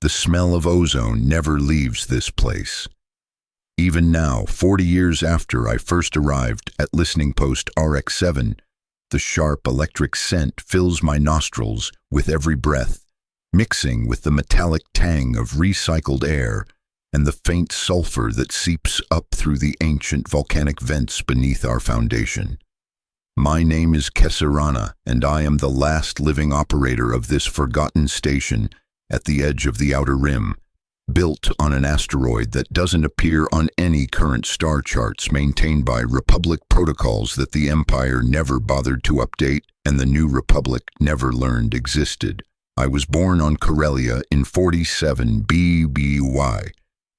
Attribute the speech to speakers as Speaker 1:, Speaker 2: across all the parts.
Speaker 1: The smell of ozone never leaves this place. Even now, 40 years after I first arrived at listening post RX-7, the sharp electric scent fills my nostrils with every breath, mixing with the metallic tang of recycled air and the faint sulfur that seeps up through the ancient volcanic vents beneath our foundation. My name is Kesarana, and I am the last living operator of this forgotten station at the edge of the Outer Rim, built on an asteroid that doesn't appear on any current star charts maintained by Republic protocols that the Empire never bothered to update and the New Republic never learned existed. I was born on Corellia in 47 BBY,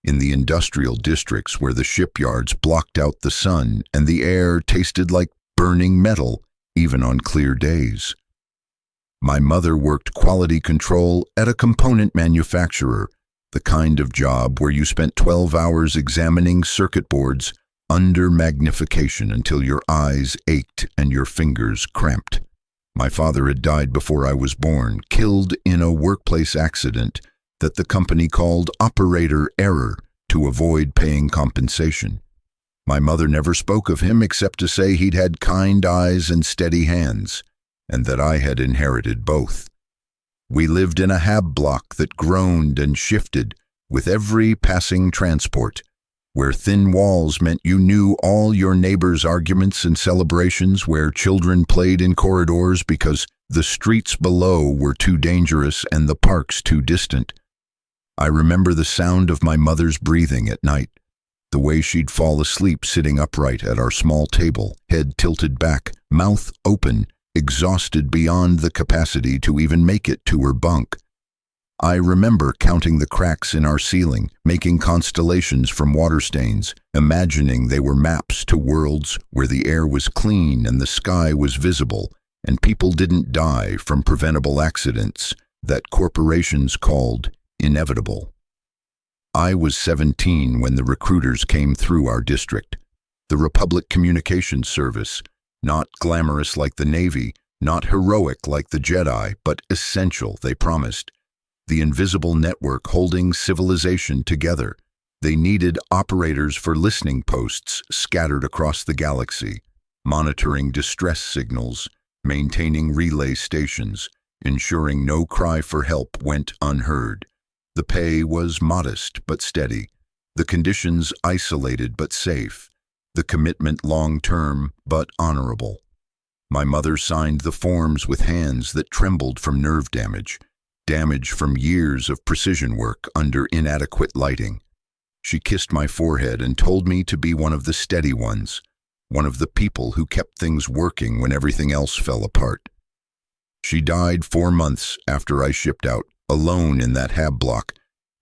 Speaker 1: in the industrial districts where the shipyards blocked out the sun and the air tasted like burning metal, even on clear days. My mother worked quality control at a component manufacturer, the kind of job where you spent 12 hours examining circuit boards under magnification until your eyes ached and your fingers cramped. My father had died before I was born, killed in a workplace accident that the company called operator error to avoid paying compensation. My mother never spoke of him except to say he'd had kind eyes and steady hands, and that I had inherited both. We lived in a hab block that groaned and shifted with every passing transport, where thin walls meant you knew all your neighbors' arguments and celebrations, where children played in corridors because the streets below were too dangerous and the parks too distant. I remember the sound of my mother's breathing at night, the way she'd fall asleep sitting upright at our small table, head tilted back, mouth open, exhausted beyond the capacity to even make it to her bunk. I remember counting the cracks in our ceiling, making constellations from water stains, imagining they were maps to worlds where the air was clean and the sky was visible, and people didn't die from preventable accidents that corporations called inevitable. I was 17 when the recruiters came through our district. The Republic Communications Service, not glamorous like the Navy, not heroic like the Jedi, but essential, they promised. The invisible network holding civilization together. They needed operators for listening posts scattered across the galaxy, monitoring distress signals, maintaining relay stations, ensuring no cry for help went unheard. The pay was modest but steady, the conditions isolated but safe, the commitment long-term but honorable. My mother signed the forms with hands that trembled from nerve damage from years of precision work under inadequate lighting. She kissed my forehead and told me to be one of the steady ones, one of the people who kept things working when everything else fell apart. She died 4 months after I shipped out, alone in that hab block,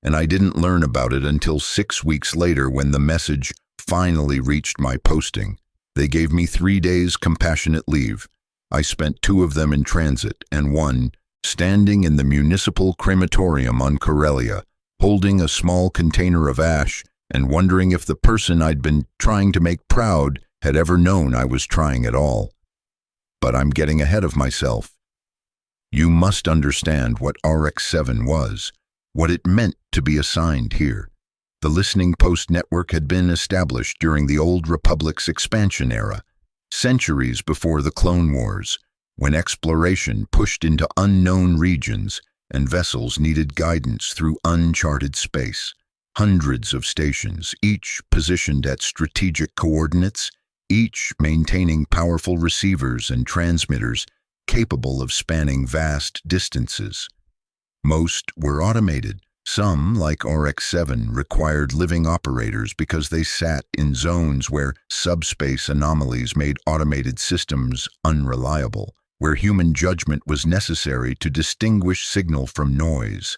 Speaker 1: and I didn't learn about it until 6 weeks later when the message finally reached my posting. They gave me 3 days compassionate leave. I spent 2 of them in transit and 1 standing in the municipal crematorium on Corellia, holding a small container of ash and wondering if the person I'd been trying to make proud had ever known I was trying at all. But I'm getting ahead of myself. You must understand what RX-7 was, what it meant to be assigned here. The Listening Post network had been established during the Old Republic's expansion era, centuries before the Clone Wars, when exploration pushed into unknown regions and vessels needed guidance through uncharted space. Hundreds of stations, each positioned at strategic coordinates, each maintaining powerful receivers and transmitters capable of spanning vast distances. Most were automated. Some, like RX-7, required living operators because they sat in zones where subspace anomalies made automated systems unreliable, where human judgment was necessary to distinguish signal from noise.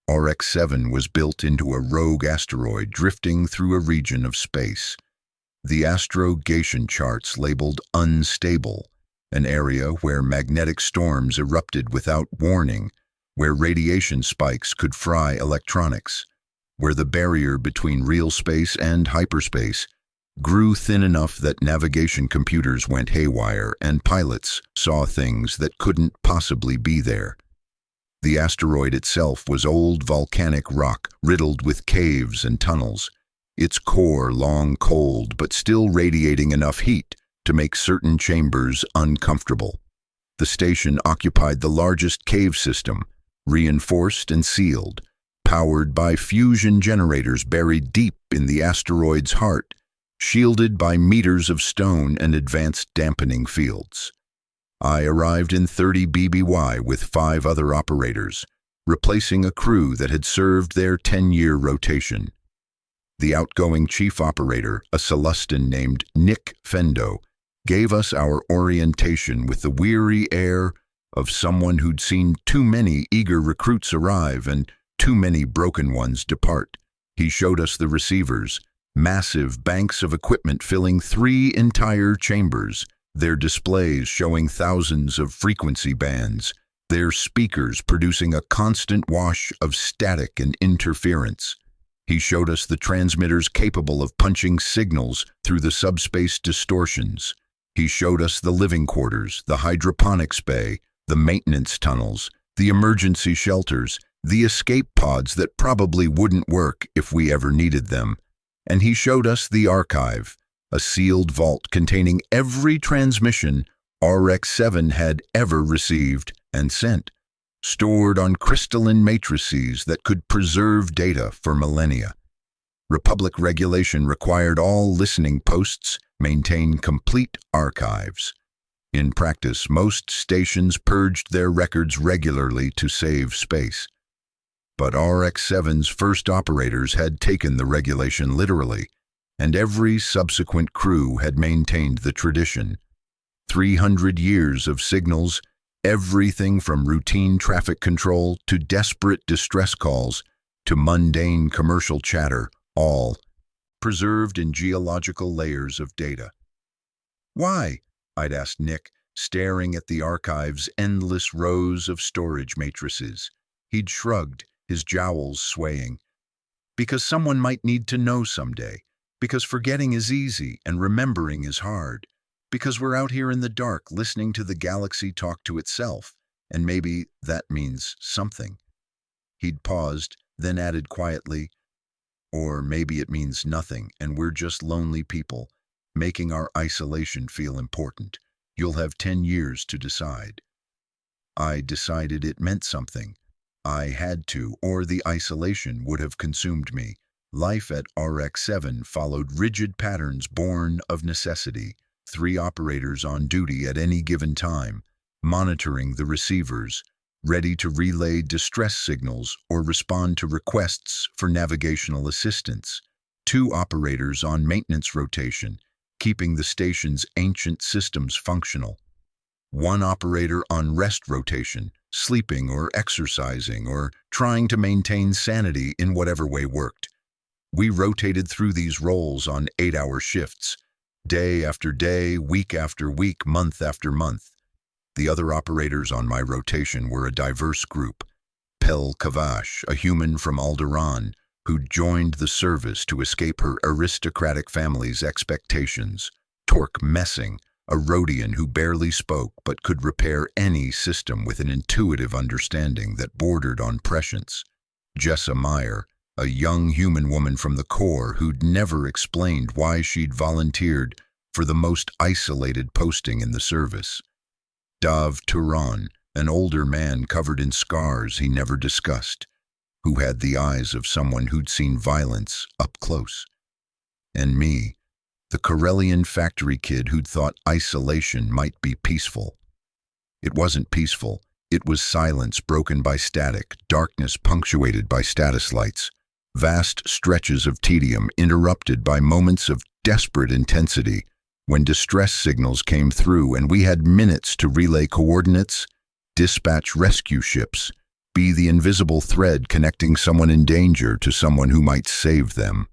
Speaker 1: RX-7 was built into a rogue asteroid drifting through a region of space. The astrogation charts labeled unstable, an area where magnetic storms erupted without warning, where radiation spikes could fry electronics, where the barrier between real space and hyperspace grew thin enough that navigation computers went haywire and pilots saw things that couldn't possibly be there. The asteroid itself was old volcanic rock riddled with caves and tunnels, its core long cold but still radiating enough heat to make certain chambers uncomfortable. The station occupied the largest cave system, reinforced and sealed, powered by fusion generators buried deep in the asteroid's heart, shielded by meters of stone and advanced dampening fields. I arrived in 30 BBY with 5 other operators, replacing a crew that had served their 10-year rotation. The outgoing chief operator, a Celestin named Nick Fendo, gave us our orientation with the weary air of someone who'd seen too many eager recruits arrive and too many broken ones depart. He showed us the receivers, massive banks of equipment filling 3 entire chambers, their displays showing thousands of frequency bands, their speakers producing a constant wash of static and interference. He showed us the transmitters capable of punching signals through the subspace distortions. He showed us the living quarters, the hydroponics bay, the maintenance tunnels, the emergency shelters, the escape pods that probably wouldn't work if we ever needed them. And he showed us the archive, a sealed vault containing every transmission RX-7 had ever received and sent, stored on crystalline matrices that could preserve data for millennia. Republic regulation required all listening posts maintain complete archives. In practice, most stations purged their records regularly to save space. But RX-7's first operators had taken the regulation literally, and every subsequent crew had maintained the tradition. 300 years of signals, everything from routine traffic control to desperate distress calls to mundane commercial chatter, all preserved in geological layers of data. "Why?" I'd asked Nick, staring at the archive's endless rows of storage matrices. He'd shrugged, his jowls swaying. "Because someone might need to know someday. Because forgetting is easy and remembering is hard. Because we're out here in the dark listening to the galaxy talk to itself, and maybe that means something." He'd paused, then added quietly, "Or maybe it means nothing, and we're just lonely people, making our isolation feel important. You'll have 10 years to decide." I decided it meant something. I had to, or the isolation would have consumed me. Life at RX-7 followed rigid patterns born of necessity. 3 operators on duty at any given time, monitoring the receivers, ready to relay distress signals or respond to requests for navigational assistance. 2 operators on maintenance rotation, keeping the station's ancient systems functional. 1 operator on rest rotation, sleeping or exercising or trying to maintain sanity in whatever way worked. We rotated through these roles on 8-hour shifts, day after day, week after week, month after month. The other operators on my rotation were a diverse group. Pel Kavash, a human from Alderaan, who'd joined the service to escape her aristocratic family's expectations. Torque Messing, a Rhodian who barely spoke but could repair any system with an intuitive understanding that bordered on prescience. Jessa Meyer, a young human woman from the core who'd never explained why she'd volunteered for the most isolated posting in the service. Dav Turan, an older man covered in scars he never discussed, who had the eyes of someone who'd seen violence up close. And me, the Corellian factory kid who'd thought isolation might be peaceful. It wasn't peaceful. It was silence broken by static, darkness punctuated by status lights, vast stretches of tedium interrupted by moments of desperate intensity when distress signals came through and we had minutes to relay coordinates, dispatch rescue ships, be the invisible thread connecting someone in danger to someone who might save them.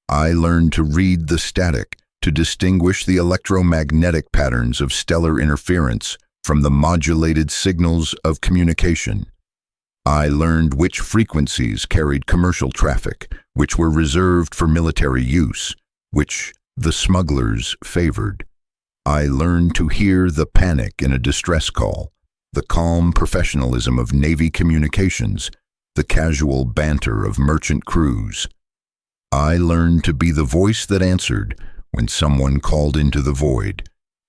Speaker 1: I learned to read the static, to distinguish the electromagnetic patterns of stellar interference from the modulated signals of communication. I learned which frequencies carried commercial traffic, which were reserved for military use, which the smugglers favored. I learned to hear the panic in a distress call, the calm professionalism of Navy communications, the casual banter of merchant crews. I learned to be the voice that answered when someone called into the void,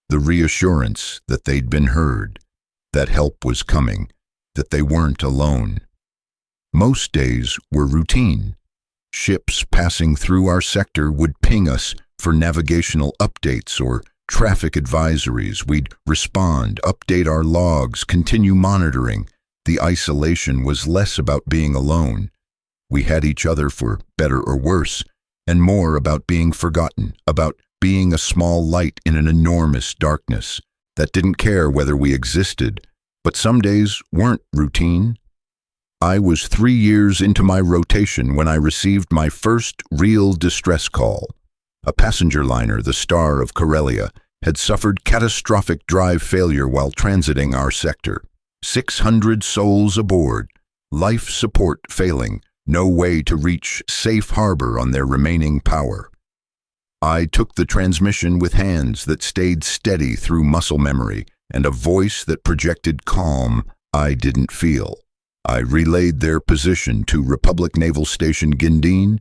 Speaker 1: the reassurance that they'd been heard, that help was coming, that they weren't alone. Most days were routine. Ships passing through our sector would ping us for navigational updates or traffic advisories. We'd respond, update our logs, continue monitoring. The isolation was less about being alone. We had each other for better or worse, and more about being forgotten, about being a small light in an enormous darkness that didn't care whether we existed, but some days weren't routine. I was 3 years into my rotation when I received my first real distress call. A passenger liner, the Star of Corellia, had suffered catastrophic drive failure while transiting our sector. 600 souls aboard, life support failing, no way to reach safe harbor on their remaining power. I took the transmission with hands that stayed steady through muscle memory and a voice that projected calm I didn't feel. I relayed their position to Republic Naval Station Gindine,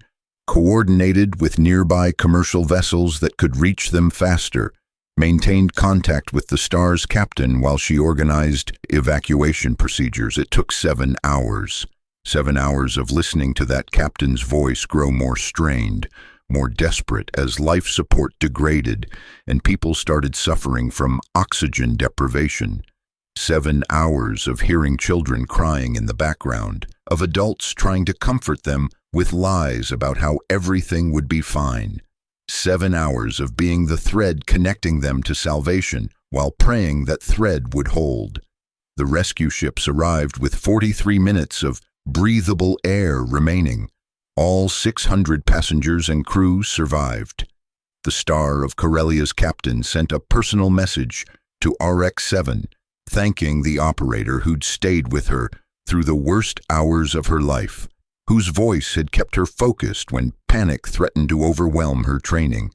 Speaker 1: coordinated with nearby commercial vessels that could reach them faster, maintained contact with the Star's captain while she organized evacuation procedures. It took 7 hours. 7 hours of listening to that captain's voice grow more strained, more desperate as life support degraded and people started suffering from oxygen deprivation. 7 hours of hearing children crying in the background, of adults trying to comfort them with lies about how everything would be fine. 7 hours of being the thread connecting them to salvation while praying that thread would hold. The rescue ships arrived with 43 minutes of breathable air remaining. All 600 passengers and crew survived. The Star of Corellia's captain sent a personal message to RX-7, thanking the operator who'd stayed with her through the worst hours of her life, whose voice had kept her focused when panic threatened to overwhelm her training.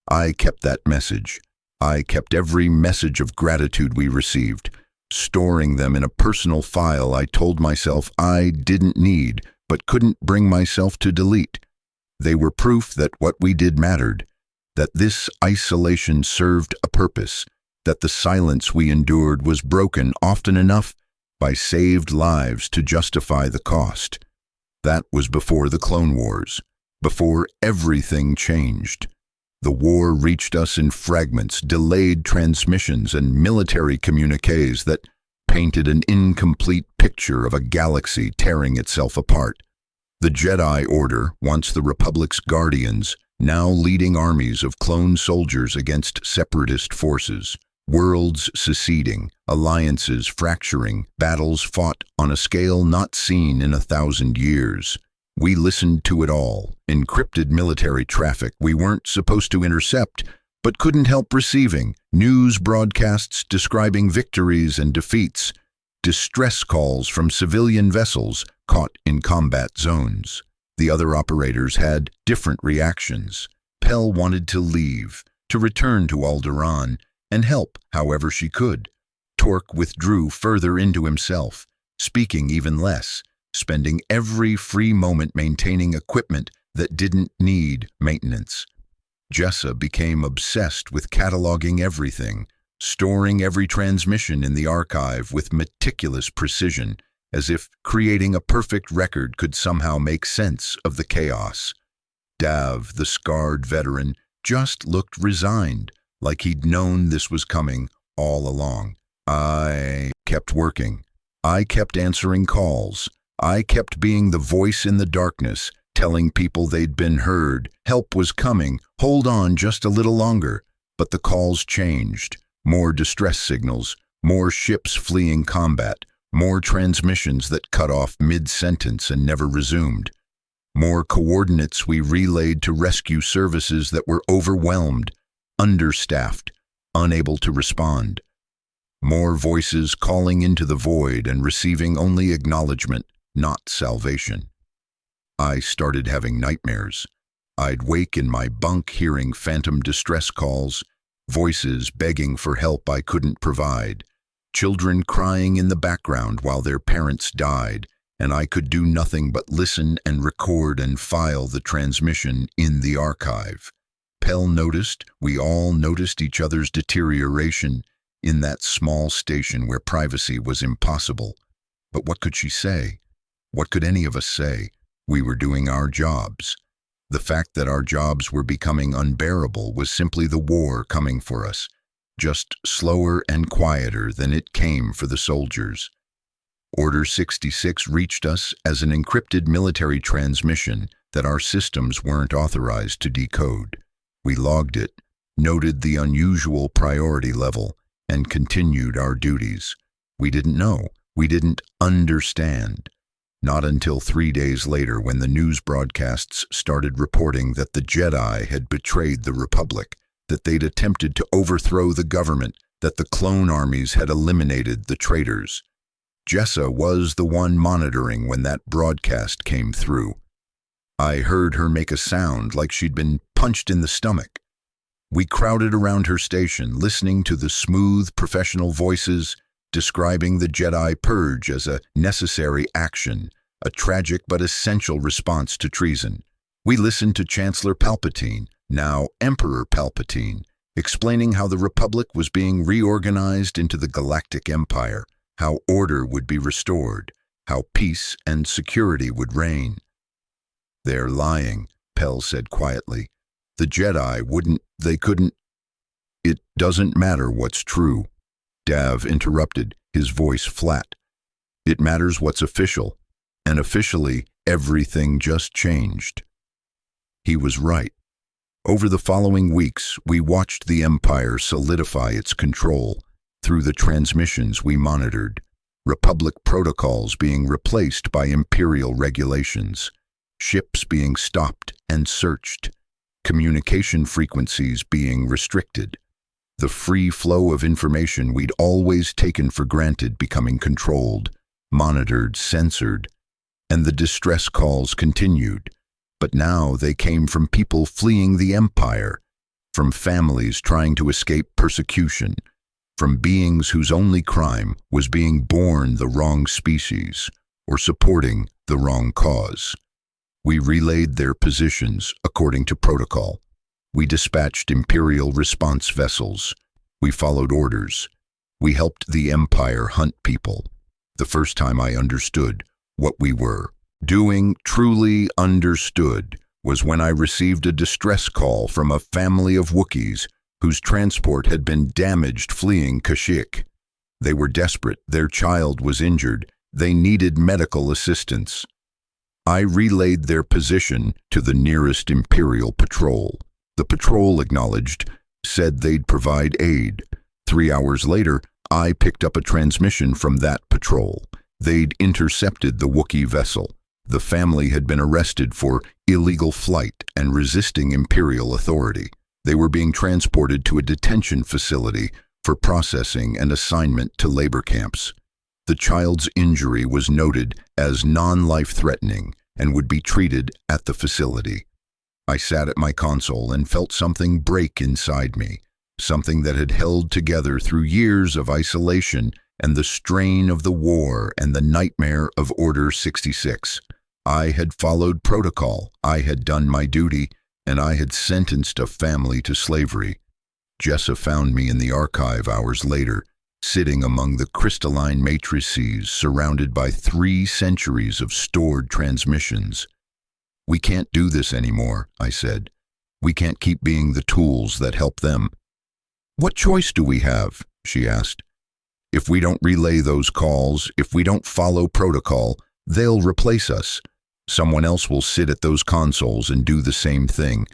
Speaker 1: I kept that message. I kept every message of gratitude we received, storing them in a personal file I told myself I didn't need but couldn't bring myself to delete. They were proof that what we did mattered, that this isolation served a purpose, that the silence we endured was broken often enough by saved lives to justify the cost. That was before the Clone Wars, before everything changed. The war reached us in fragments, delayed transmissions, and military communiques that painted an incomplete picture of a galaxy tearing itself apart. The Jedi Order, once the Republic's guardians, now leading armies of clone soldiers against separatist forces. Worlds seceding, alliances fracturing, battles fought on a scale not seen in 1,000 years. We listened to it all. Encrypted military traffic we weren't supposed to intercept, but couldn't help receiving. News broadcasts describing victories and defeats. Distress calls from civilian vessels caught in combat zones. The other operators had different reactions. Pell wanted to leave, to return to Alderaan, and help however she could. Torque withdrew further into himself, speaking even less, spending every free moment maintaining equipment that didn't need maintenance. Jessa became obsessed with cataloging everything, storing every transmission in the archive with meticulous precision, as if creating a perfect record could somehow make sense of the chaos. Dav, the scarred veteran, just looked resigned, like he'd known this was coming all along. I kept working. I kept answering calls. I kept being the voice in the darkness, telling people they'd been heard, help was coming, hold on just a little longer. But the calls changed. More distress signals, more ships fleeing combat, more transmissions that cut off mid-sentence and never resumed. More coordinates we relayed to rescue services that were overwhelmed, understaffed, unable to respond. More voices calling into the void and receiving only acknowledgement, not salvation. I started having nightmares. I'd wake in my bunk hearing phantom distress calls, voices begging for help I couldn't provide, children crying in the background while their parents died, and I could do nothing but listen and record and file the transmission in the archive. Pell noticed, we all noticed each other's deterioration in that small station where privacy was impossible. But what could she say? What could any of us say? We were doing our jobs. The fact that our jobs were becoming unbearable was simply the war coming for us, just slower and quieter than it came for the soldiers. Order 66 reached us as an encrypted military transmission that our systems weren't authorized to decode. We logged it, noted the unusual priority level, and continued our duties. We didn't know. We didn't understand. Not until 3 days later, when the news broadcasts started reporting that the Jedi had betrayed the Republic, that they'd attempted to overthrow the government, that the clone armies had eliminated the traitors. Jessa was the one monitoring when that broadcast came through. I heard her make a sound like she'd been punched in the stomach. We crowded around her station, listening to the smooth, professional voices describing the Jedi Purge as a necessary action, a tragic but essential response to treason. We listened to Chancellor Palpatine, now Emperor Palpatine, explaining how the Republic was being reorganized into the Galactic Empire, how order would be restored, how peace and security would reign. "They're lying," Pell said quietly. "The Jedi they couldn't." "It doesn't matter what's true," Dav interrupted, his voice flat. "It matters what's official, and officially, everything just changed." He was right. Over the following weeks, we watched the Empire solidify its control through the transmissions we monitored, Republic protocols being replaced by Imperial regulations, ships being stopped and searched, communication frequencies being restricted, the free flow of information we'd always taken for granted becoming controlled, monitored, censored, and the distress calls continued. But now they came from people fleeing the Empire, from families trying to escape persecution, from beings whose only crime was being born the wrong species or supporting the wrong cause. We relayed their positions according to protocol. We dispatched Imperial response vessels. We followed orders. We helped the Empire hunt people. The first time I understood what we were doing, truly understood, was when I received a distress call from a family of Wookiees whose transport had been damaged fleeing Kashyyyk. They were desperate. Their child was injured. They needed medical assistance. I relayed their position to the nearest Imperial patrol. The patrol acknowledged, said they'd provide aid. 3 hours later, I picked up a transmission from that patrol. They'd intercepted the Wookiee vessel. The family had been arrested for illegal flight and resisting Imperial authority. They were being transported to a detention facility for processing and assignment to labor camps. The child's injury was noted as non-life-threatening and would be treated at the facility. I sat at my console and felt something break inside me, something that had held together through years of isolation and the strain of the war and the nightmare of Order 66. I had followed protocol, I had done my duty, and I had sentenced a family to slavery. Jessa found me in the archive hours later, sitting among the crystalline matrices surrounded by 3 centuries of stored transmissions. "We can't do this anymore," I said. "We can't keep being the tools that help them." "What choice do we have?" she asked. "If we don't relay those calls, if we don't follow protocol, they'll replace us. Someone else will sit at those consoles and do the same thing.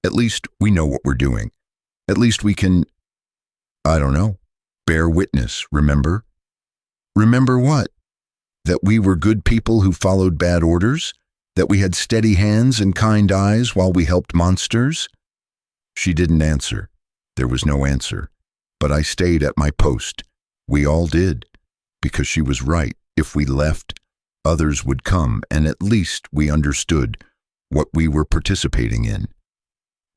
Speaker 1: At least we know what we're doing. At least we can, I don't know, bear witness, remember?" "Remember what? That we were good people who followed bad orders? That we had steady hands and kind eyes while we helped monsters?" She didn't answer. There was no answer. But I stayed at my post. We all did. Because she was right. If we left, others would come, and at least we understood what we were participating in.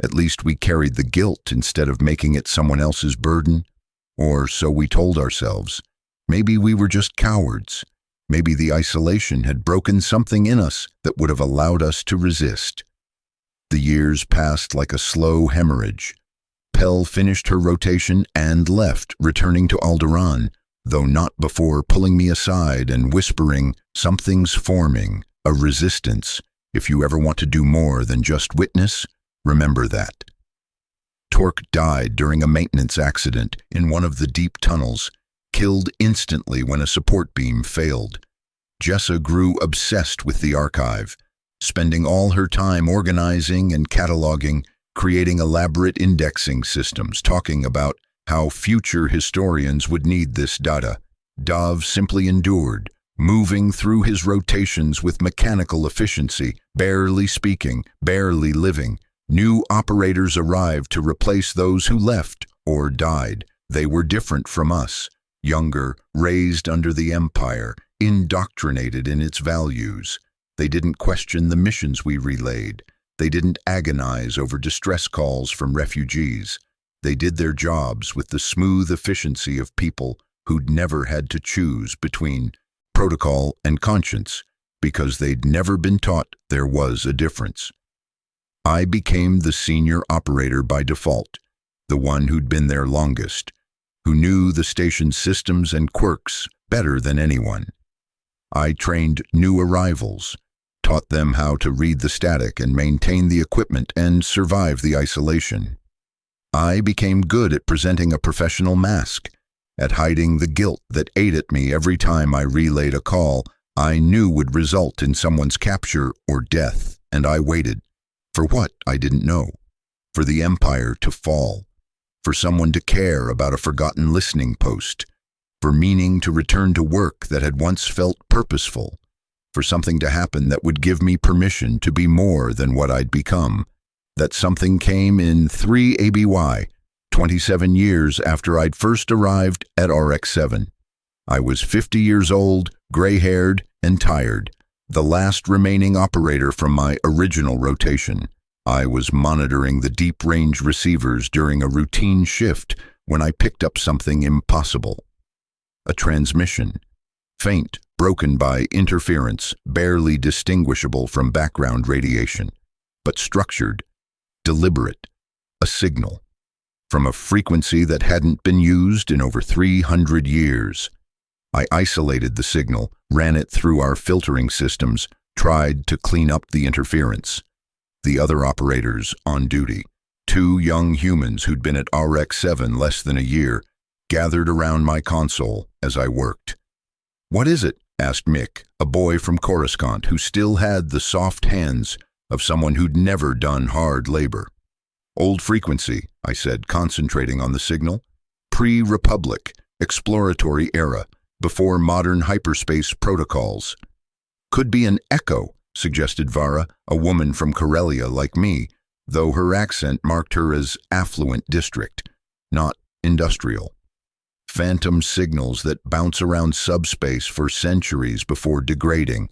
Speaker 1: At least we carried the guilt instead of making it someone else's burden, or so we told ourselves. Maybe we were just cowards. Maybe the isolation had broken something in us that would have allowed us to resist. The years passed like a slow hemorrhage. Pell finished her rotation and left, returning to Alderaan, though not before pulling me aside and whispering, "Something's forming, a resistance. If you ever want to do more than just witness, remember that." Torque died during a maintenance accident in one of the deep tunnels, killed instantly when a support beam failed. Jessa grew obsessed with the archive, spending all her time organizing and cataloging, creating elaborate indexing systems, talking about how future historians would need this data. Dav simply endured, moving through his rotations with mechanical efficiency, barely speaking, barely living. New operators arrived to replace those who left or died. They were different from us, younger, raised under the Empire, indoctrinated in its values. They didn't question the missions we relayed. They didn't agonize over distress calls from refugees. They did their jobs with the smooth efficiency of people who'd never had to choose between protocol and conscience, because they'd never been taught there was a difference. I became the senior operator by default, the one who'd been there longest, who knew the station's systems and quirks better than anyone. I trained new arrivals, taught them how to read the static and maintain the equipment and survive the isolation. I became good at presenting a professional mask, at hiding the guilt that ate at me every time I relayed a call I knew would result in someone's capture or death, and I waited. For what, I didn't know. For the Empire to fall. For someone to care about a forgotten listening post. For meaning to return to work that had once felt purposeful. For something to happen that would give me permission to be more than what I'd become. That something came in 3 ABY, 27 years after I'd first arrived at RX-7. I was 50 years old, gray-haired, and tired, the last remaining operator from my original rotation. I was monitoring the deep-range receivers during a routine shift when I picked up something impossible. A transmission. Faint, broken by interference, barely distinguishable from background radiation, but structured, deliberate, a signal. From a frequency that hadn't been used in over 300 years. I isolated the signal, ran it through our filtering systems, tried to clean up the interference. The other operators on duty, 2 young humans who'd been at RX-7 less than a year, gathered around my console as I worked. "What is it?" asked Mick, a boy from Coruscant who still had the soft hands of someone who'd never done hard labor. "Old frequency," I said, concentrating on the signal. "Pre-Republic, exploratory era, before modern hyperspace protocols." "Could be an echo," suggested Vara, a woman from Corellia like me, though her accent marked her as affluent district, not industrial. Phantom signals that bounce around subspace for centuries before degrading.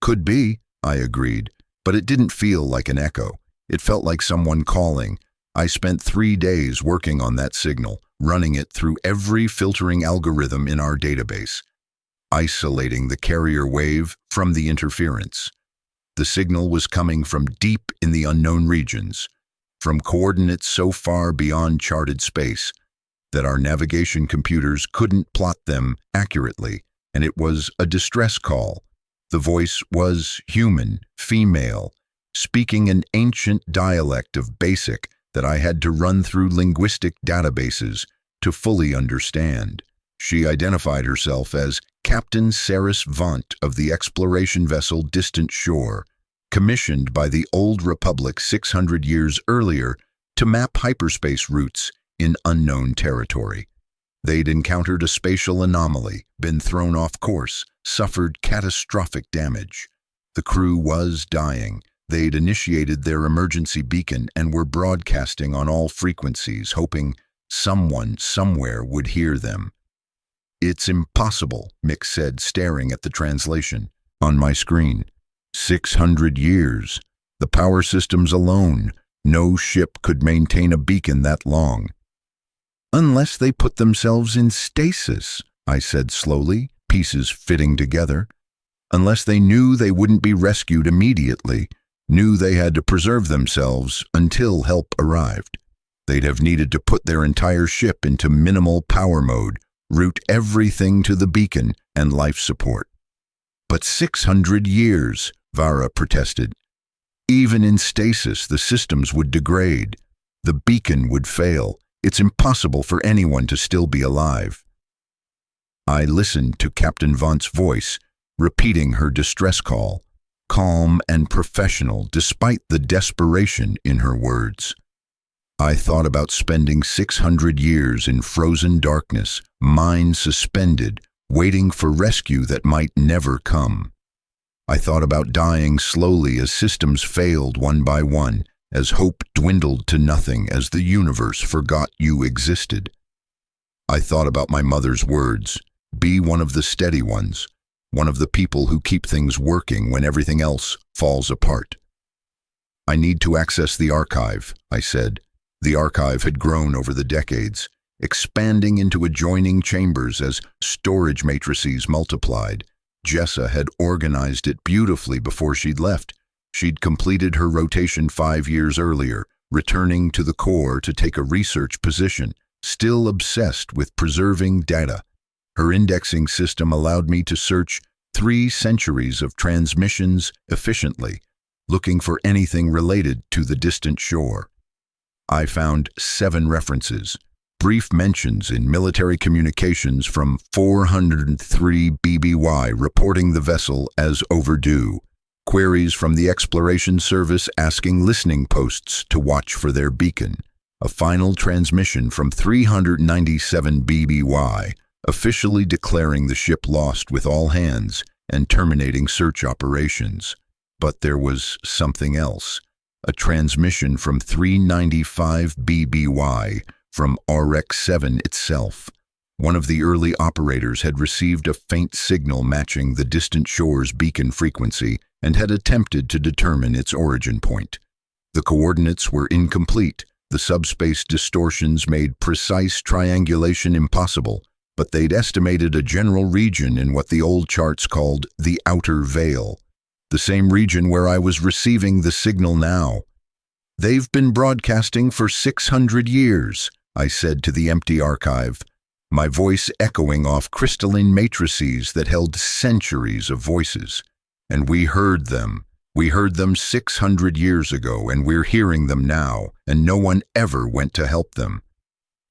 Speaker 1: "Could be," I agreed, but it didn't feel like an echo. It felt like someone calling. I spent 3 days working on that signal, running it through every filtering algorithm in our database, isolating the carrier wave from the interference. The signal was coming from deep in the unknown regions, from coordinates so far beyond charted space that our navigation computers couldn't plot them accurately, and it was a distress call. The voice was human, female, speaking an ancient dialect of Basic that I had to run through linguistic databases to fully understand. She identified herself as Captain Saris Vaunt of the exploration vessel Distant Shore, commissioned by the Old Republic 600 years earlier to map hyperspace routes in unknown territory. They'd encountered a spatial anomaly, been thrown off course, suffered catastrophic damage. The crew was dying. They'd initiated their emergency beacon and were broadcasting on all frequencies, hoping someone somewhere would hear them. "It's impossible," Mick said, staring at the translation on my screen. 600 years. The power systems alone. No ship could maintain a beacon that long. "Unless they put themselves in stasis," I said slowly, pieces fitting together. Unless they knew they wouldn't be rescued immediately, knew they had to preserve themselves until help arrived. They'd have needed to put their entire ship into minimal power mode, route everything to the beacon and life support. But 600 years, Vara protested. Even in stasis, the systems would degrade. The beacon would fail. It's impossible for anyone to still be alive. I listened to Captain Vont's voice, repeating her distress call, calm and professional despite the desperation in her words. I thought about spending 600 years in frozen darkness, mind suspended, waiting for rescue that might never come. I thought about dying slowly as systems failed one by one, as hope dwindled to nothing, as the universe forgot you existed. I thought about my mother's words, be one of the steady ones, one of the people who keep things working when everything else falls apart. I need to access the archive, I said. The archive had grown over the decades, expanding into adjoining chambers as storage matrices multiplied. Jessa had organized it beautifully before she'd left. She'd completed her rotation 5 years earlier, returning to the core to take a research position, still obsessed with preserving data. Her indexing system allowed me to search 3 centuries of transmissions efficiently, looking for anything related to the distant shore. I found 7 references, brief mentions in military communications from 403 BBY reporting the vessel as overdue, queries from the Exploration Service asking listening posts to watch for their beacon, a final transmission from 397 BBY, officially declaring the ship lost with all hands and terminating search operations. But there was something else, a transmission from 395 BBY from RX-7 itself. One of the early operators had received a faint signal matching the distant shore's beacon frequency and had attempted to determine its origin point. The coordinates were incomplete. The subspace distortions made precise triangulation impossible, but they'd estimated a general region in what the old charts called the outer veil, the same region where I was receiving the signal now. They've been broadcasting for 600 years, I said to the empty archive, my voice echoing off crystalline matrices that held centuries of voices. And we heard them. We heard them 600 years ago, and we're hearing them now, and no one ever went to help them.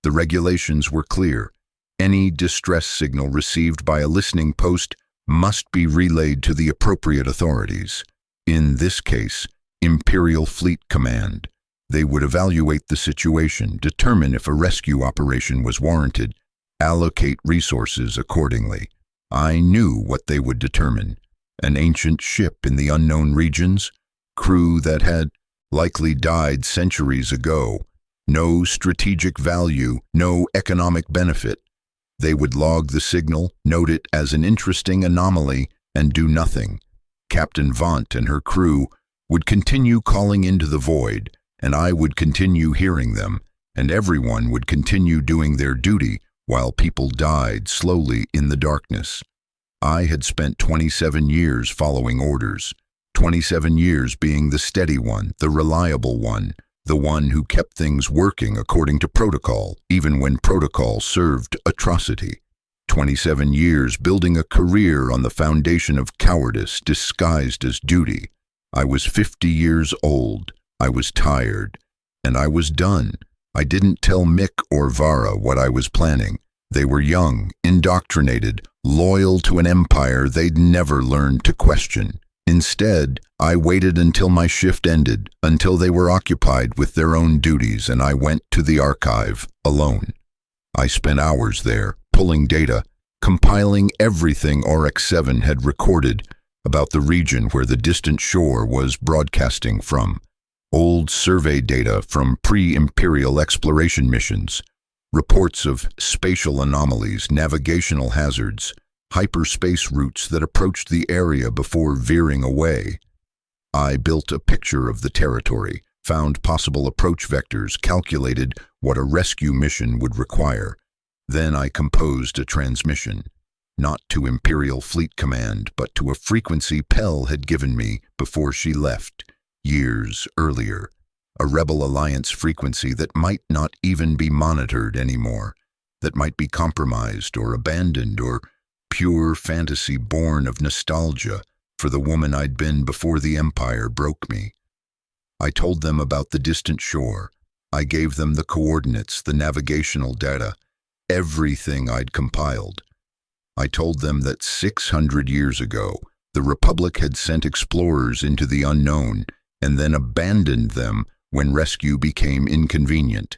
Speaker 1: The regulations were clear. Any distress signal received by a listening post must be relayed to the appropriate authorities. In this case, Imperial Fleet Command. They would evaluate the situation, determine if a rescue operation was warranted, allocate resources accordingly. I knew what they would determine. An ancient ship in the unknown regions, crew that had likely died centuries ago, no strategic value, no economic benefit. They would log the signal, note it as an interesting anomaly, and do nothing. Captain Vont and her crew would continue calling into the void, and I would continue hearing them, and everyone would continue doing their duty while people died slowly in the darkness. I had spent 27 years following orders, 27 years being the steady one, the reliable one, the one who kept things working according to protocol, even when protocol served atrocity. 27 years building a career on the foundation of cowardice disguised as duty. I was 50 years old. I was tired. And I was done. I didn't tell Mick or Vara what I was planning. They were young, indoctrinated, loyal to an empire they'd never learned to question. Instead, I waited until my shift ended, until they were occupied with their own duties, and I went to the archive, alone. I spent hours there, pulling data, compiling everything RX-7 had recorded about the region where the distant shore was broadcasting from. Old survey data from pre-imperial exploration missions, reports of spatial anomalies, navigational hazards, hyperspace routes that approached the area before veering away. I built a picture of the territory, found possible approach vectors, calculated what a rescue mission would require. Then I composed a transmission, not to Imperial Fleet Command, but to a frequency Pell had given me before she left, years earlier. A Rebel Alliance frequency that might not even be monitored anymore, that might be compromised or abandoned, or pure fantasy born of nostalgia for the woman I'd been before the Empire broke me. I told them about the distant shore. I gave them the coordinates, the navigational data, everything I'd compiled. I told them that 600 years ago, the Republic had sent explorers into the unknown and then abandoned them when rescue became inconvenient.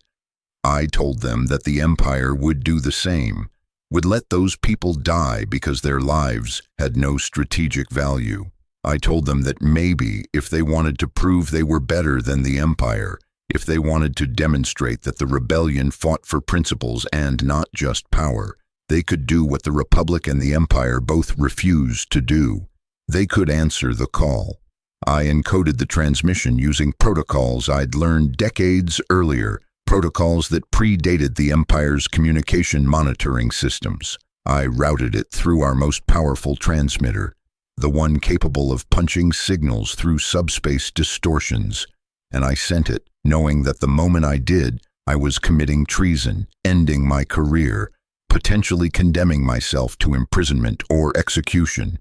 Speaker 1: I told them that the Empire would do the same, would let those people die because their lives had no strategic value. I told them that maybe if they wanted to prove they were better than the Empire, if they wanted to demonstrate that the rebellion fought for principles and not just power, they could do what the Republic and the Empire both refused to do. They could answer the call. I encoded the transmission using protocols I'd learned decades earlier, protocols that predated the Empire's communication monitoring systems. I routed it through our most powerful transmitter, the one capable of punching signals through subspace distortions, and I sent it, knowing that the moment I did, I was committing treason, ending my career, potentially condemning myself to imprisonment or execution.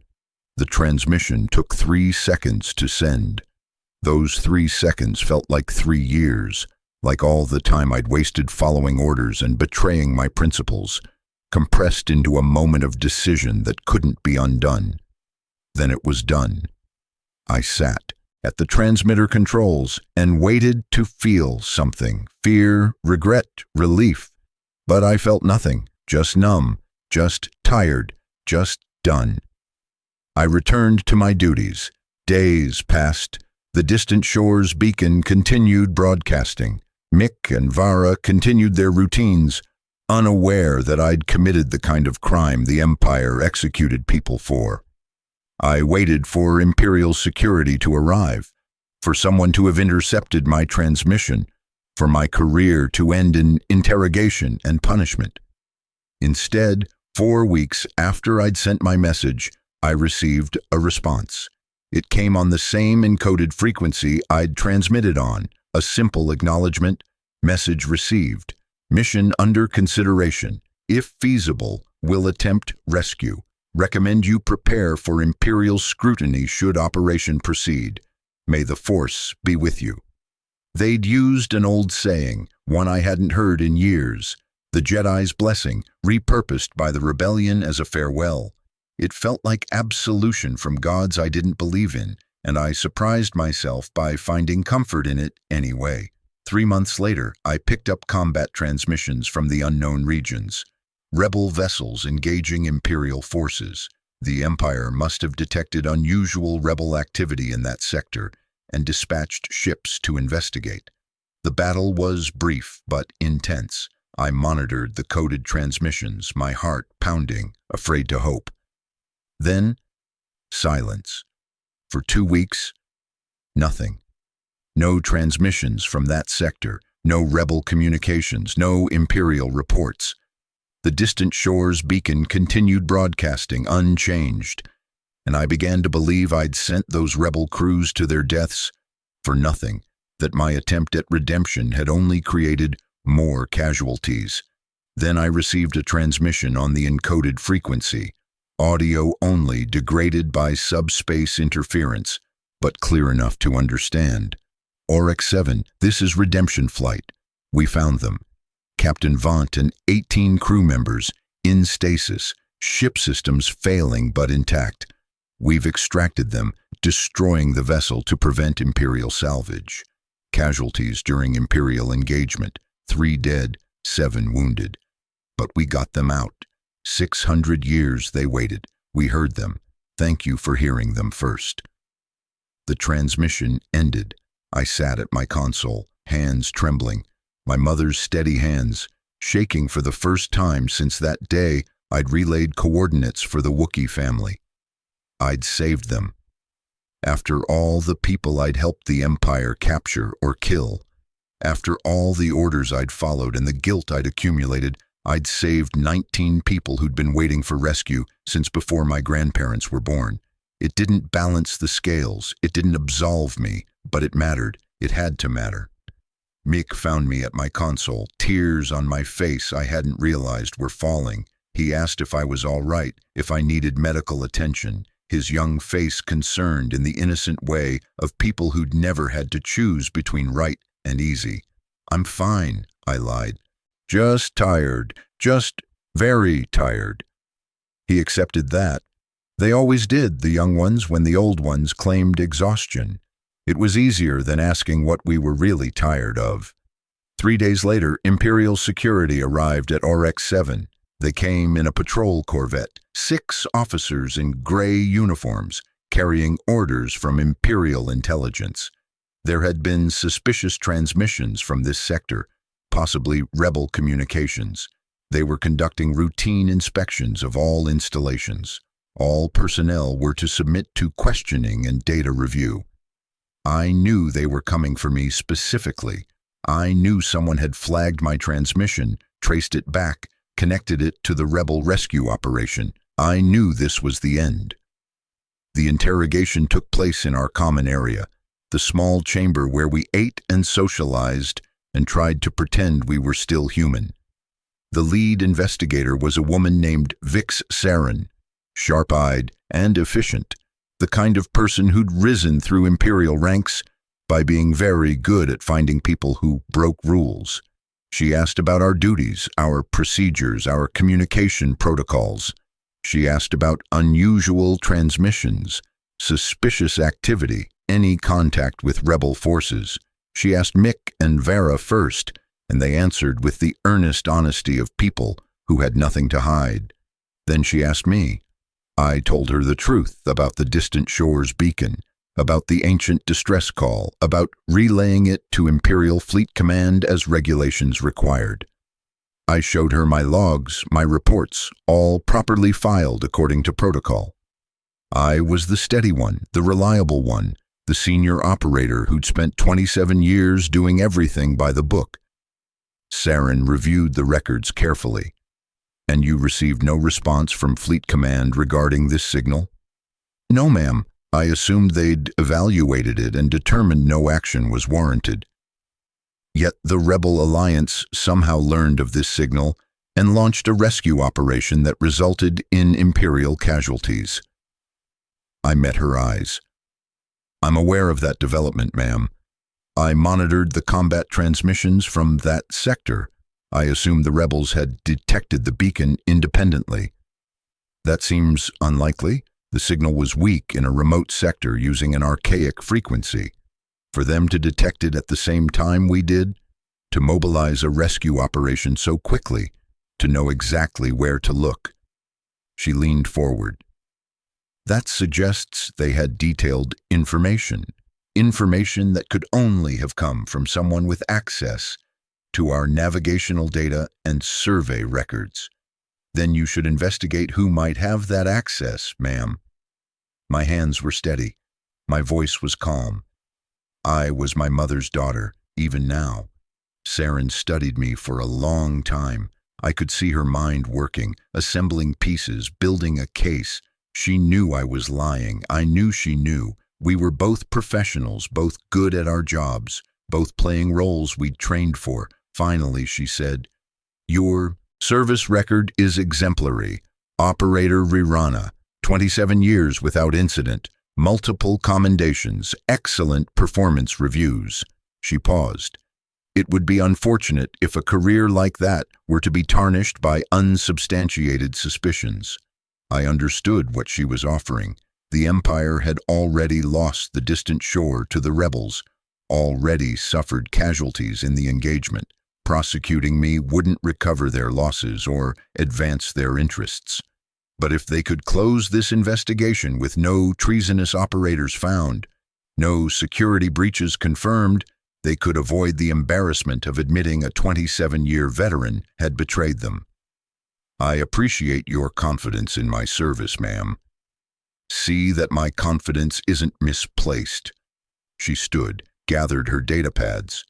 Speaker 1: The transmission took 3 seconds to send. Those 3 seconds felt like 3 years, like all the time I'd wasted following orders and betraying my principles, compressed into a moment of decision that couldn't be undone. Then it was done. I sat at the transmitter controls and waited to feel something, fear, regret, relief. But I felt nothing, just numb, just tired, just done. I returned to my duties. Days passed. The distant shore's beacon continued broadcasting. Mick and Vara continued their routines, unaware that I'd committed the kind of crime the Empire executed people for. I waited for Imperial security to arrive, for someone to have intercepted my transmission, for my career to end in interrogation and punishment. Instead, 4 weeks after I'd sent my message, I received a response. It came on the same encoded frequency I'd transmitted on, a simple acknowledgement, message received, mission under consideration, if feasible, will attempt rescue. Recommend you prepare for Imperial scrutiny should operation proceed. May the Force be with you. They'd used an old saying, one I hadn't heard in years, the Jedi's blessing, repurposed by the rebellion as a farewell. It felt like absolution from gods I didn't believe in, and I surprised myself by finding comfort in it anyway. 3 months later, I picked up combat transmissions from the unknown regions. Rebel vessels engaging Imperial forces. The Empire must have detected unusual rebel activity in that sector and dispatched ships to investigate. The battle was brief but intense. I monitored the coded transmissions, my heart pounding, afraid to hope. Then, silence. For 2 weeks, nothing. No transmissions from that sector, no rebel communications, no Imperial reports. The distant shore's beacon continued broadcasting unchanged, and I began to believe I'd sent those rebel crews to their deaths for nothing, that my attempt at redemption had only created more casualties. Then I received a transmission on the encoded frequency, audio only, degraded by subspace interference, but clear enough to understand. Oryx 7, this is redemption flight. We found them. Captain Vaunt and 18 crew members in stasis, ship systems failing but intact. We've extracted them, destroying the vessel to prevent Imperial salvage. Casualties during Imperial engagement, 3 dead, 7 wounded. But we got them out. 600 years they waited. We heard them. Thank you for hearing them first. The transmission ended. I sat at my console, hands trembling, my mother's steady hands, shaking for the first time since that day I'd relayed coordinates for the Wookiee family. I'd saved them. After all the people I'd helped the Empire capture or kill, after all the orders I'd followed and the guilt I'd accumulated, I'd saved 19 people who'd been waiting for rescue since before my grandparents were born. It didn't balance the scales, it didn't absolve me, but it mattered. It had to matter. Mick found me at my console, tears on my face I hadn't realized were falling. He asked if I was all right, if I needed medical attention, his young face concerned in the innocent way of people who'd never had to choose between right and easy. "I'm fine," I lied. "Just tired, just very tired." He accepted that. They always did, the young ones, when the old ones claimed exhaustion. It was easier than asking what we were really tired of. 3 days later, Imperial security arrived at RX-7. They came in a patrol corvette, 6 officers in gray uniforms, carrying orders from Imperial intelligence. There had been suspicious transmissions from this sector, possibly rebel communications. They were conducting routine inspections of all installations. All personnel were to submit to questioning and data review. I knew they were coming for me specifically. I knew someone had flagged my transmission, traced it back, connected it to the rebel rescue operation. I knew this was the end. The interrogation took place in our common area, the small chamber where we ate and socialized and tried to pretend we were still human. The lead investigator was a woman named Vix Saren, sharp-eyed and efficient, the kind of person who'd risen through Imperial ranks by being very good at finding people who broke rules. She asked about our duties, our procedures, our communication protocols. She asked about unusual transmissions, suspicious activity, any contact with rebel forces. She asked Mick and Vera first, and they answered with the earnest honesty of people who had nothing to hide. Then she asked me. I told her the truth about the distant shore's beacon, about the ancient distress call, about relaying it to Imperial Fleet Command as regulations required. I showed her my logs, my reports, all properly filed according to protocol. I was the steady one, the reliable one, the senior operator who'd spent 27 years doing everything by the book. Saren reviewed the records carefully. "And you received no response from Fleet Command regarding this signal?" "No, ma'am. I assumed they'd evaluated it and determined no action was warranted." Yet the Rebel Alliance somehow learned of this signal and launched a rescue operation that resulted in Imperial casualties. I met her eyes. "I'm aware of that development, ma'am. I monitored the combat transmissions from that sector. I assumed the rebels had detected the beacon independently." "That seems unlikely. The signal was weak in a remote sector using an archaic frequency. For them to detect it at the same time we did, to mobilize a rescue operation so quickly, to know exactly where to look." She leaned forward. "That suggests they had detailed information that could only have come from someone with access to our navigational data and survey records. Then you should investigate who might have that access, ma'am." My hands were steady. My voice was calm. I was my mother's daughter, even now. Saren studied me for a long time. I could see her mind working, assembling pieces, building a case. She knew I was lying. I knew she knew. We were both professionals, both good at our jobs, both playing roles we'd trained for. Finally, she said, "Your service record is exemplary. Operator Rirana, 27 years without incident, multiple commendations, excellent performance reviews." She paused. "It would be unfortunate if a career like that were to be tarnished by unsubstantiated suspicions." I understood what she was offering. The Empire had already lost the distant shore to the rebels, already suffered casualties in the engagement. Prosecuting me wouldn't recover their losses or advance their interests. But if they could close this investigation with no treasonous operators found, no security breaches confirmed, they could avoid the embarrassment of admitting a 27-year veteran had betrayed them. "I appreciate your confidence in my service, ma'am. See that my confidence isn't misplaced." She stood, gathered her data pads.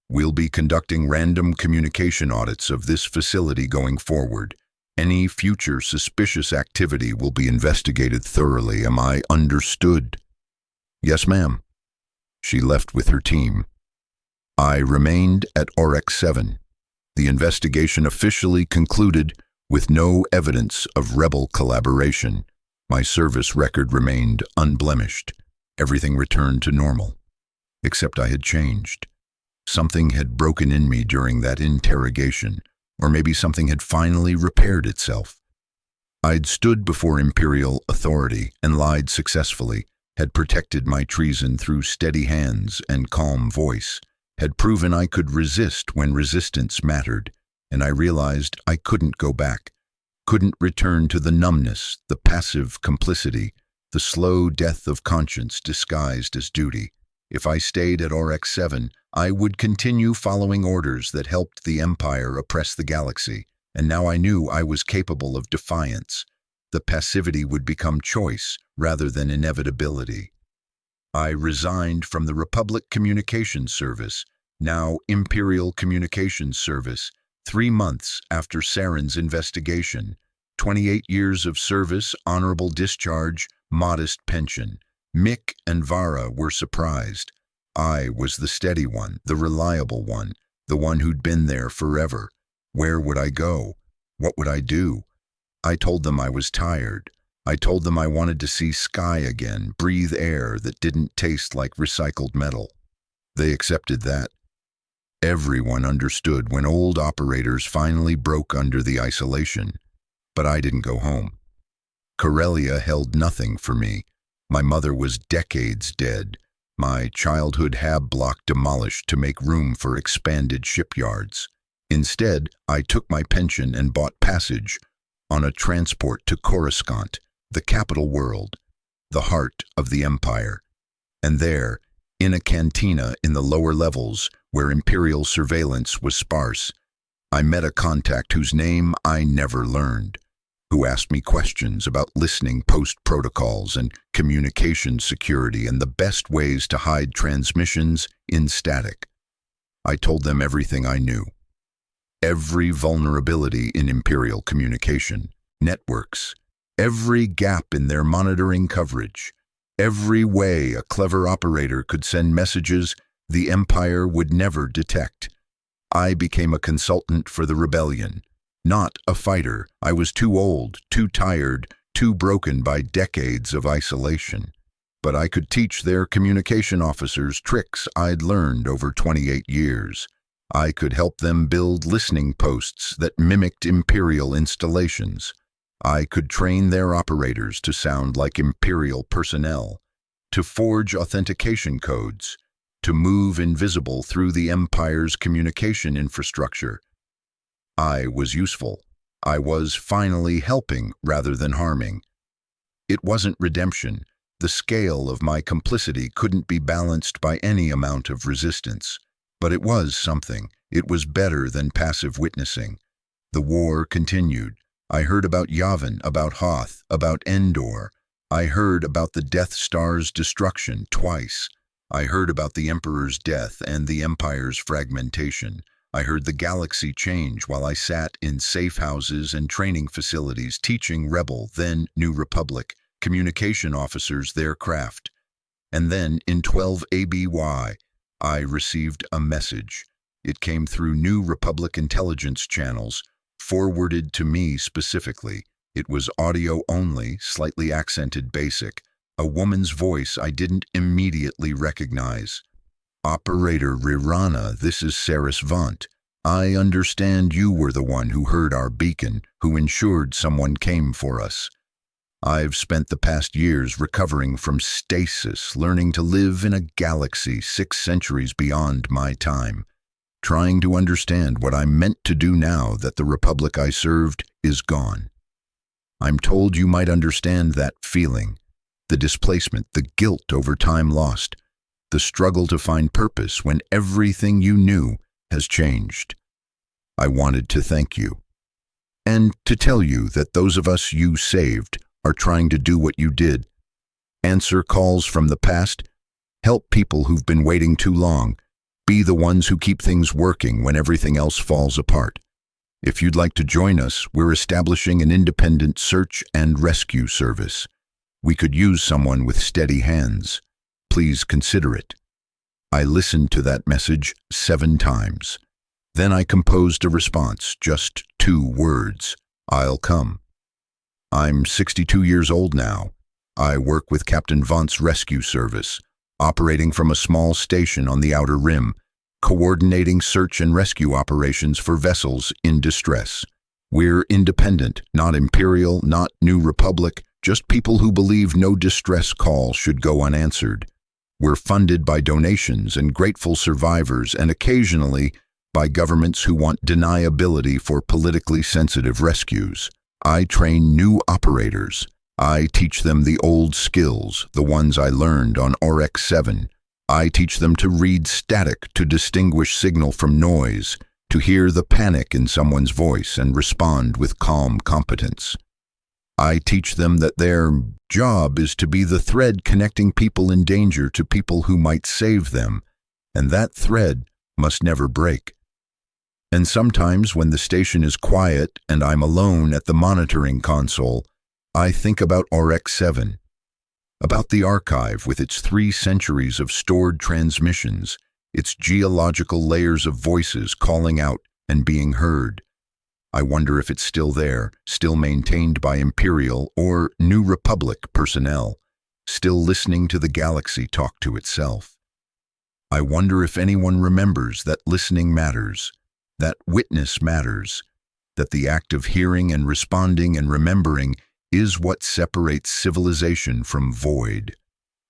Speaker 1: We'll be conducting random communication audits of this facility going forward. Any future suspicious activity will be investigated thoroughly. Am I understood?" "Yes, ma'am." She left with her team. I remained at RX-7. The investigation officially concluded with no evidence of rebel collaboration. My service record remained unblemished. Everything returned to normal. Except I had changed. Something had broken in me during that interrogation, or maybe something had finally repaired itself. I'd stood before Imperial authority and lied successfully, had protected my treason through steady hands and calm voice, had proven I could resist when resistance mattered, and I realized I couldn't go back, couldn't return to the numbness, the passive complicity, the slow death of conscience disguised as duty. If I stayed at RX-7, I would continue following orders that helped the Empire oppress the galaxy, and now I knew I was capable of defiance. The passivity would become choice rather than inevitability. I resigned from the Republic Communications Service, now Imperial Communications Service, 3 months after Saren's investigation. 28 years of service, honorable discharge, modest pension. Mick and Vara were surprised. I was the steady one, the reliable one, the one who'd been there forever. Where would I go? What would I do? I told them I was tired. I told them I wanted to see sky again, breathe air that didn't taste like recycled metal. They accepted that. Everyone understood when old operators finally broke under the isolation. But I didn't go home. Corellia held nothing for me. My mother was decades dead. My childhood hab block demolished to make room for expanded shipyards. Instead, I took my pension and bought passage on a transport to Coruscant, the capital world, the heart of the Empire. And there, in a cantina in the lower levels where Imperial surveillance was sparse, I met a contact whose name I never learned, who asked me questions about listening post protocols and communication security and the best ways to hide transmissions in static. I told them everything I knew. Every vulnerability in Imperial communication, networks, every gap in their monitoring coverage, every way a clever operator could send messages the Empire would never detect. I became a consultant for the rebellion, not a fighter. I was too old, too tired, too broken by decades of isolation. But I could teach their communication officers tricks I'd learned over 28 years. I could help them build listening posts that mimicked Imperial installations. I could train their operators to sound like Imperial personnel, to forge authentication codes, to move invisible through the Empire's communication infrastructure. I was useful. I was finally helping rather than harming. It wasn't redemption. The scale of my complicity couldn't be balanced by any amount of resistance. But it was something. It was better than passive witnessing. The war continued. I heard about Yavin, about Hoth, about Endor. I heard about the Death Star's destruction twice. I heard about the Emperor's death and the Empire's fragmentation. I heard the galaxy change while I sat in safe houses and training facilities teaching Rebel, then New Republic, communication officers their craft. And then, in 12 ABY, I received a message. It came through New Republic intelligence channels, forwarded to me specifically. It was audio only, slightly accented basic, a woman's voice I didn't immediately recognize. "Operator Rirana, this is Saris Vaunt. I understand you were the one who heard our beacon, who ensured someone came for us. I've spent the past years recovering from stasis, learning to live in a galaxy 6 centuries beyond my time, trying to understand what I'm meant to do now that the Republic I served is gone. I'm told you might understand that feeling, the displacement, the guilt over time lost, the struggle to find purpose when everything you knew has changed. I wanted to thank you, and to tell you that those of us you saved are trying to do what you did. Answer calls from the past, help people who've been waiting too long, Be the ones who keep things working when everything else falls apart. If you'd like to join us, we're establishing an independent search and rescue service. We could use someone with steady hands. Please consider it. I listened to that message 7 times. Then I composed a response, just 2 words. I'll come. I'm 62 years old now. I work with Captain Vont's rescue service, operating from a small station on the Outer Rim, coordinating search and rescue operations for vessels in distress. We're independent, not imperial, not New Republic, just people who believe no distress call should go unanswered. We're funded by donations and grateful survivors, and occasionally by governments who want deniability for politically sensitive rescues. I train new operators. I teach them the old skills, the ones I learned on RX-7. I teach them to read static, to distinguish signal from noise, to hear the panic in someone's voice and respond with calm competence. I teach them that their job is to be the thread connecting people in danger to people who might save them, and that thread must never break. And sometimes when the station is quiet and I'm alone at the monitoring console, I think about RX-7, about the archive with its 3 centuries of stored transmissions, its geological layers of voices calling out and being heard. I wonder if it's still there, still maintained by Imperial or New Republic personnel, still listening to the galaxy talk to itself. I wonder if anyone remembers that listening matters, that witness matters, that the act of hearing and responding and remembering is what separates civilization from void.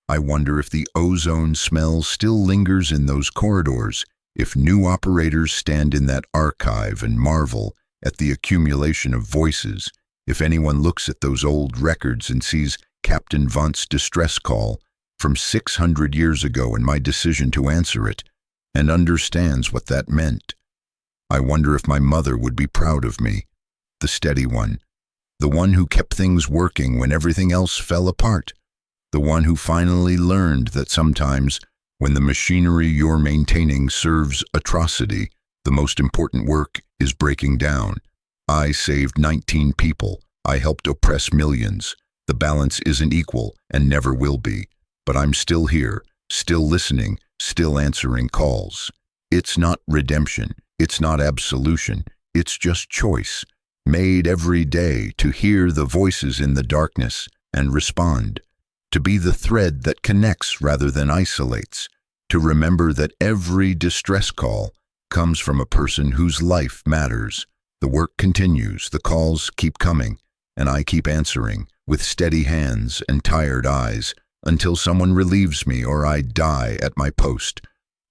Speaker 1: I wonder if the ozone smell still lingers in those corridors, if new operators stand in that archive and marvel at the accumulation of voices, if anyone looks at those old records and sees Captain Vont's distress call from 600 years ago and my decision to answer it, and understands what that meant. I wonder if my mother would be proud of me, the steady one, the one who kept things working when everything else fell apart, the one who finally learned that sometimes, when the machinery you're maintaining serves atrocity, the most important work is breaking down. I saved 19 people. I helped oppress millions. The balance isn't equal and never will be, but I'm still here, still listening, still answering calls. It's not redemption. It's not absolution. It's just choice, made every day to hear the voices in the darkness and respond, to be the thread that connects rather than isolates, to remember that every distress call comes from a person whose life matters. The work continues, the calls keep coming, and I keep answering with steady hands and tired eyes until someone relieves me or I die at my post,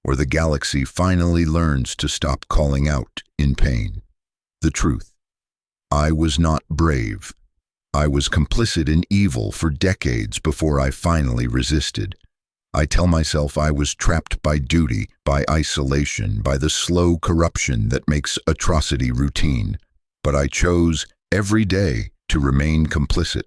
Speaker 1: or the galaxy finally learns to stop calling out in pain. The truth. I was not brave. I was complicit in evil for decades before I finally resisted. I tell myself I was trapped by duty, by isolation, by the slow corruption that makes atrocity routine. But I chose every day to remain complicit.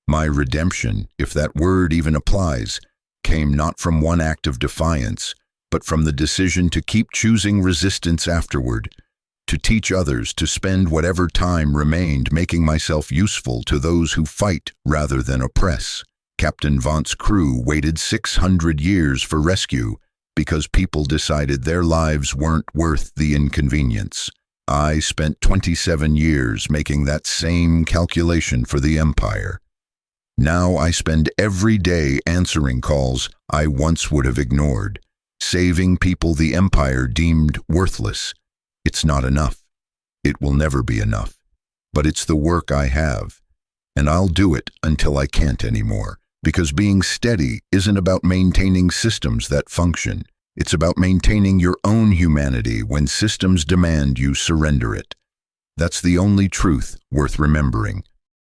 Speaker 1: My redemption, if that word even applies, came not from one act of defiance, but from the decision to keep choosing resistance afterward, to teach others, to spend whatever time remained making myself useful to those who fight rather than oppress. Captain Vont's crew waited 600 years for rescue because people decided their lives weren't worth the inconvenience. I spent 27 years making that same calculation for the Empire. Now I spend every day answering calls I once would have ignored, saving people the Empire deemed worthless. It's not enough. It will never be enough. But it's the work I have, and I'll do it until I can't anymore. Because being steady isn't about maintaining systems that function. It's about maintaining your own humanity when systems demand you surrender it. That's the only truth worth remembering.